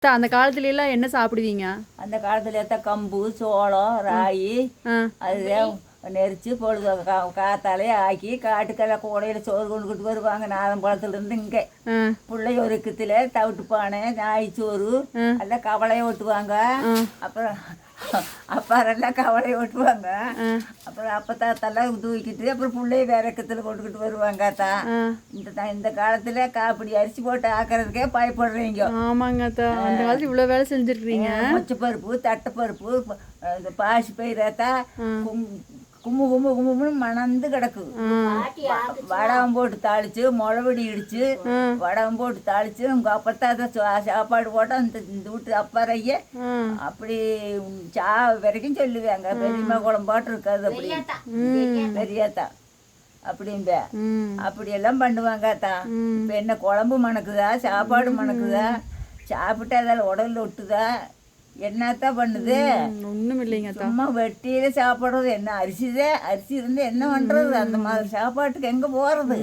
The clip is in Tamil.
அந்த காலத்துல எல்லாம் என்ன சாப்பிடுவீங்க? அந்த காலத்துல ஏற்ற கம்பு சோளம் ராகி அதுதான் நெரிச்சு பொழுது காத்தாலே ஆக்கி காட்டுக்கெல்லாம் கூடையில் சோறு கொண்டுக்கிட்டு வருவாங்க. நாதம்பழத்துலேருந்து இங்கே பிள்ளைய ஒரு கத்தில் தவிட்டு பானை நாய்ச்சோறு எல்லாம் கவலையை ஓட்டுவாங்க. அப்புறம் அப்பாரெல்லாம் கவலையை ஓட்டுவாங்க. அப்புறம் அப்பத்தாத்தெல்லாம் தூக்கிட்டு அப்புறம் பிள்ளைய விறக்கத்தில் கொண்டுக்கிட்டு வருவாங்க. இந்த காலத்தில் காப்படி அரிசி போட்டு ஆக்கிறதுக்கே பயப்படுறீங்க. ஆமாங்க அத்தா, அந்த காலத்துல இவ்வளோ வேலை செஞ்சுருக்கீங்க. மொச்சப்பருப்பு தட்டைப்பருப்பு இந்த பாசி பயிராத்தா கும்மு கும்மு கும்முன்னு மணந்து கிடக்கு. வடகம் போட்டு தாளிச்சு முளவடி இடிச்சு வடகம் போட்டு தாளிச்சு உங்க அப்பத்தாத சாப்பாடு போட்டா இந்த வீட்டு அப்பாறைய அப்படி வரைக்கும் சொல்லுவாங்க. பெரியம்மா குழம்பாட்டு இருக்காது அப்படி பெரியாத்தா அப்படிம்ப அப்படியெல்லாம் பண்ணுவாங்க. அத்தான் இப்போ என்ன குழம்பு மணக்குதா சாப்பாடு மணக்குதா சாப்பிட்டு அதில் உடல்ல ஒட்டுதா என்னத்தான் பண்ணுது? ஒன்றும் இல்லைங்க. சும்மா வெட்டியில சாப்பிட்றது என்ன அரிசி இருந்து என்ன பண்ணுறது? அந்த மாதிரி சாப்பாட்டுக்கு எங்கே போகிறது?